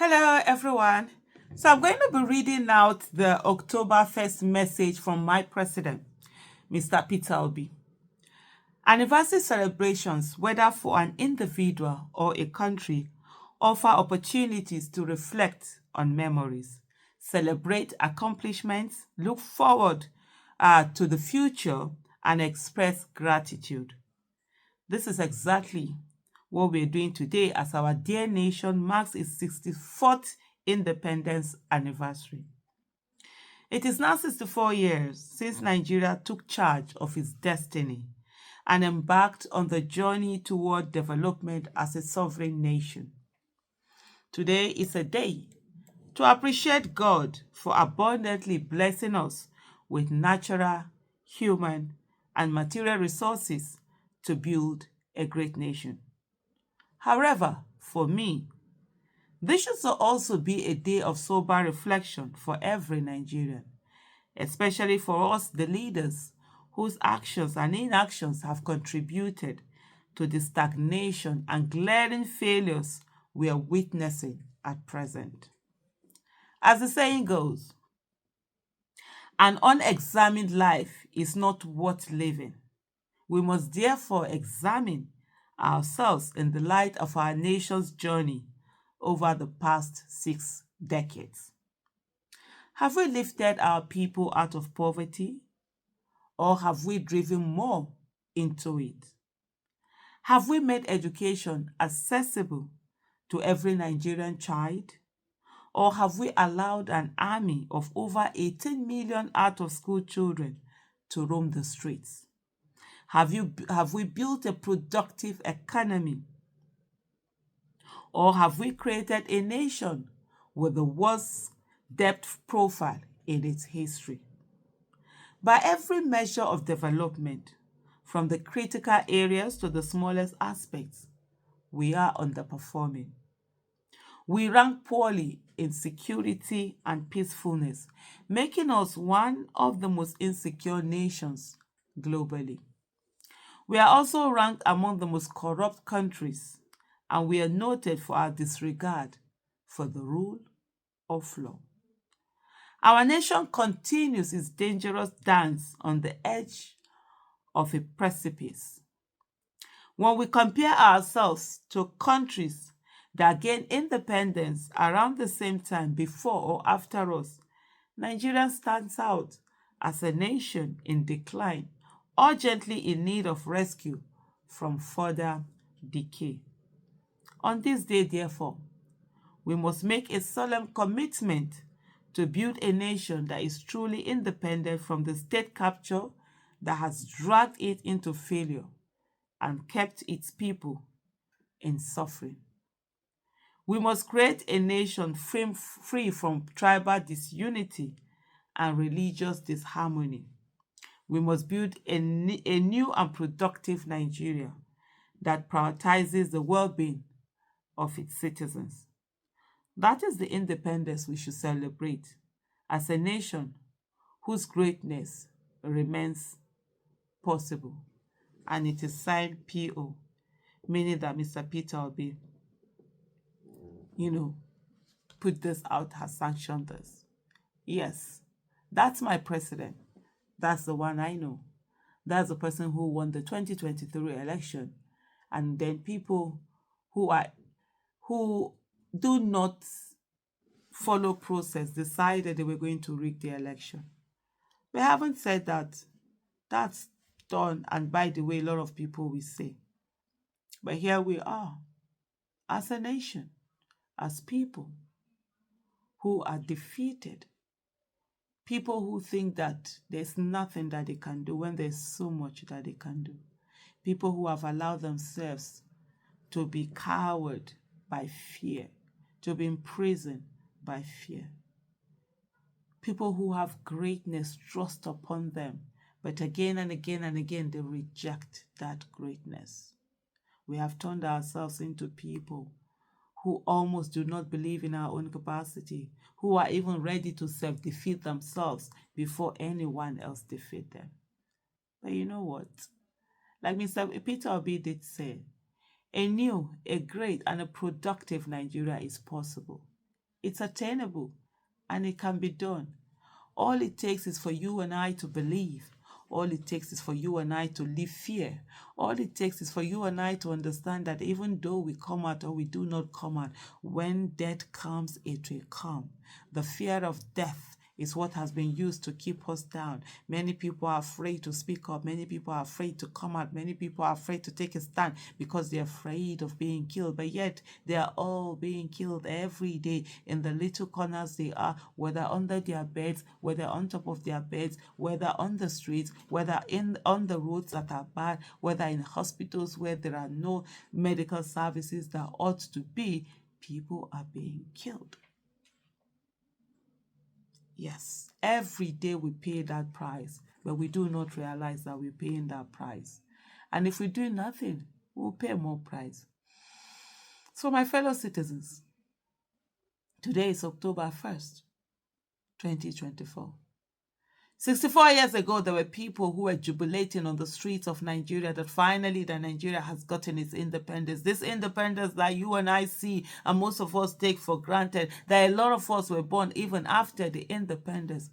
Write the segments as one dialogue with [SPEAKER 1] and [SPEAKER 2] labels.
[SPEAKER 1] Hello, everyone. So I'm going to be reading out the October 1st message from my president, Mr. Peter Obi. Anniversary celebrations, whether for an individual or a country, offer opportunities to reflect on memories, celebrate accomplishments, look forward to the future, and express gratitude. This is exactly what we're doing today as our dear nation marks its 64th independence anniversary. It is now 64 years since Nigeria took charge of its destiny and embarked on the journey toward development as a sovereign nation. Today is a day to appreciate God for abundantly blessing us with natural, human, and material resources to build a great nation. However, for me, this should also be a day of sober reflection for every Nigerian, especially for us, the leaders, whose actions and inactions have contributed to the stagnation and glaring failures we are witnessing at present. As the saying goes, an unexamined life is not worth living. We must therefore examine ourselves in the light of our nation's journey over the past 6 decades. Have we lifted our people out of poverty, or have we driven more into it? Have we made education accessible to every Nigerian child, or have we allowed an army of over 18 million out of school children to roam the streets? Have we built a productive economy, or have we created a nation with the worst debt profile in its history? By every measure of development, from the critical areas to the smallest aspects, we are underperforming. We rank poorly in security and peacefulness, making us one of the most insecure nations globally. We are also ranked among the most corrupt countries, and we are noted for our disregard for the rule of law. Our nation continues its dangerous dance on the edge of a precipice. When we compare ourselves to countries that gained independence around the same time before or after us, Nigeria stands out as a nation in decline, urgently in need of rescue from further decay. On this day, therefore, we must make a solemn commitment to build a nation that is truly independent from the state capture that has dragged it into failure and kept its people in suffering. We must create a nation free from tribal disunity and religious disharmony. We must build a new and productive Nigeria that prioritizes the well being of its citizens. That is the independence we should celebrate as a nation whose greatness remains possible. And it is signed PO, meaning that Mr. Peter Obi, you know, put this out, has sanctioned this. Yes, that's my president. That's the one I know. That's the person who won the 2023 election. And then people who do not follow process decided they were going to rig the election. We haven't said that. That's done. And by the way, a lot of people will say. But here we are, as a nation, as people who are defeated, people who think that there's nothing that they can do when there's so much that they can do, people who have allowed themselves to be cowered by fear, to be imprisoned by fear, people who have greatness thrust upon them, but again and again and again they reject that greatness. We have turned ourselves into people who almost do not believe in our own capacity, who are even ready to self-defeat themselves before anyone else defeat them. But you know what? Like Mr. Peter Obi did say, a new, a great, and a productive Nigeria is possible It's attainable and it can be done. All it takes is for you and I to believe. All it takes is for you and I to live fear. All it takes is for you and I to understand that even though we come out or we do not come out, when death comes, it will come. The fear of death is what has been used to keep us down. Many people are afraid to speak up. Many people are afraid to come out. Many people are afraid to take a stand because they're afraid of being killed. But yet they are all being killed every day in the little corners they are, whether under their beds, whether on top of their beds, whether on the streets, whether on the roads that are bad, whether in hospitals where there are no medical services that ought to be. People are being killed. Yes, every day we pay that price, but we do not realize that we're paying that price. And if we do nothing, we'll pay more price. So, my fellow citizens, today is October 1st, 2024. 64 years ago, there were people who were jubilating on the streets of Nigeria that finally that Nigeria has gotten its independence. This independence that you and I see and most of us take for granted, that a lot of us were born even after the independence.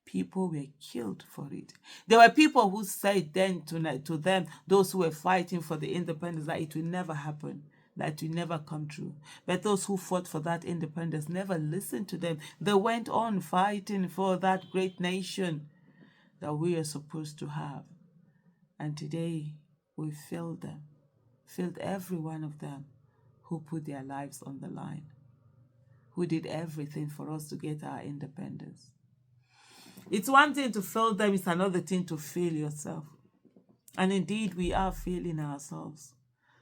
[SPEAKER 1] People were killed for it. There were people who said then to them, those who were fighting for the independence, that it will never happen, that will never come true. But those who fought for that independence never listened to them. They went on fighting for that great nation that we are supposed to have. And today we failed them, failed every one of them who put their lives on the line, who did everything for us to get our independence. It's one thing to fail them, it's another thing to fail yourself. And indeed, we are failing ourselves.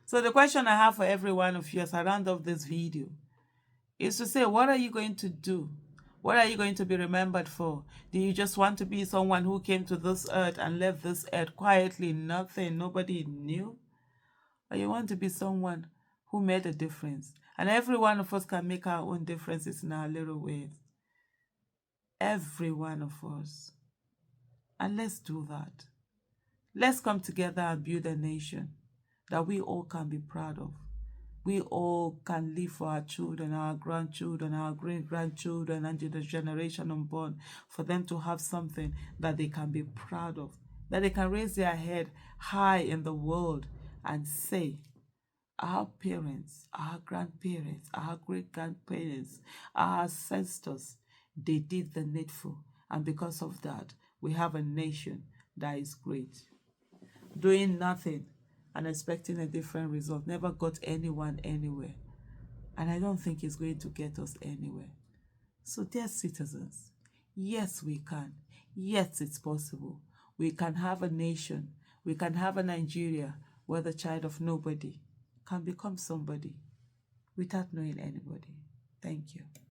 [SPEAKER 1] So the question I have for every one of you as I round off this video is to say, what are you going to do? What are you going to be remembered for? Do you just want to be someone who came to this earth and left this earth quietly, nothing, nobody knew? Or you want to be someone who made a difference? And every one of us can make our own differences in our little ways. Every one of us. And let's do that. Let's come together and build a nation that we all can be proud of. We all can live for our children, our grandchildren, our great-grandchildren, and the generation unborn, for them to have something that they can be proud of, that they can raise their head high in the world and say, our parents, our grandparents, our great-grandparents, our ancestors, they did the needful. And because of that, we have a nation that is great. Doing nothing and expecting a different result never got anyone anywhere. And I don't think it's going to get us anywhere. So, dear citizens, yes, we can. Yes, it's possible. We can have a nation. We can have a Nigeria where the child of nobody can become somebody without knowing anybody. Thank you.